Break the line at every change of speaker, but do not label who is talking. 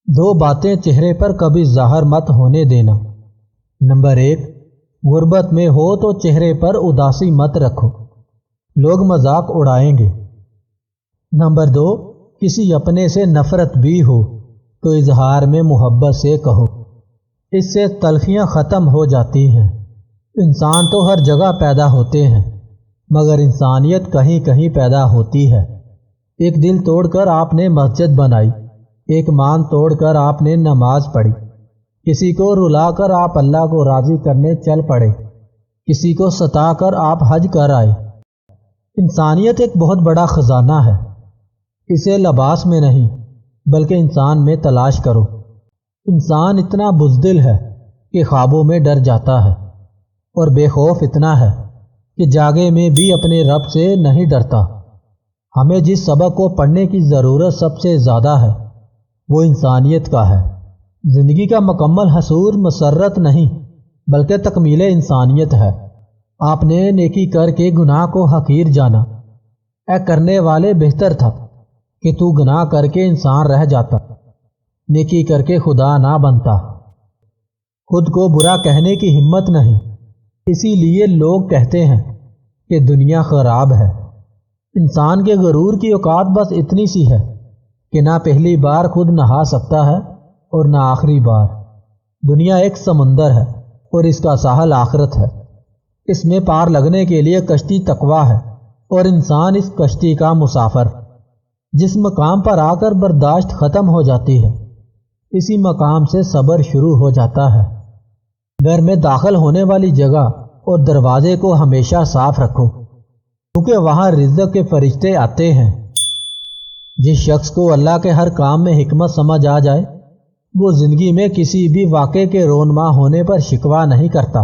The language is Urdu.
دو باتیں چہرے پر کبھی ظاہر مت ہونے دینا۔ نمبر 1، غربت میں ہو تو چہرے پر اداسی مت رکھو، لوگ مذاق اڑائیں گے۔ نمبر 2، کسی اپنے سے نفرت بھی ہو تو اظہار میں محبت سے کہو، اس سے تلخیاں ختم ہو جاتی ہیں۔ انسان تو ہر جگہ پیدا ہوتے ہیں، مگر انسانیت کہیں کہیں پیدا ہوتی ہے۔ ایک دل توڑ کر آپ نے مسجد بنائی، ایک مان توڑ کر آپ نے نماز پڑھی، کسی کو رلا کر آپ اللہ کو راضی کرنے چل پڑے، کسی کو ستا کر آپ حج کر آئے۔ انسانیت ایک بہت بڑا خزانہ ہے، اسے لباس میں نہیں بلکہ انسان میں تلاش کرو۔ انسان اتنا بزدل ہے کہ خوابوں میں ڈر جاتا ہے، اور بے خوف اتنا ہے کہ جاگے میں بھی اپنے رب سے نہیں ڈرتا۔ ہمیں جس سبق کو پڑھنے کی ضرورت سب سے زیادہ ہے وہ انسانیت کا ہے۔ زندگی کا مکمل حصول مسرت نہیں بلکہ تکمیل انسانیت ہے۔ آپ نے نیکی کر کے گناہ کو حقیر جانا، اے کرنے والے بہتر تھا کہ تو گناہ کر کے انسان رہ جاتا، نیکی کر کے خدا نہ بنتا۔ خود کو برا کہنے کی ہمت نہیں، اسی لیے لوگ کہتے ہیں کہ دنیا خراب ہے۔ انسان کے غرور کی اوقات بس اتنی سی ہے کہ نہ پہلی بار خود نہا سکتا ہے اور نہ آخری بار۔ دنیا ایک سمندر ہے اور اس کا ساحل آخرت ہے۔ اس میں پار لگنے کے لیے کشتی تقویٰ ہے اور انسان اس کشتی کا مسافر۔ جس مقام پر آ کر برداشت ختم ہو جاتی ہے، اسی مقام سے صبر شروع ہو جاتا ہے۔ گھر میں داخل ہونے والی جگہ اور دروازے کو ہمیشہ صاف رکھو، کیونکہ وہاں رزق کے فرشتے آتے ہیں۔ جس شخص کو اللہ کے ہر کام میں حکمت سمجھ آ جائے، وہ زندگی میں کسی بھی واقعے کے رونما ہونے پر شکوہ نہیں کرتا۔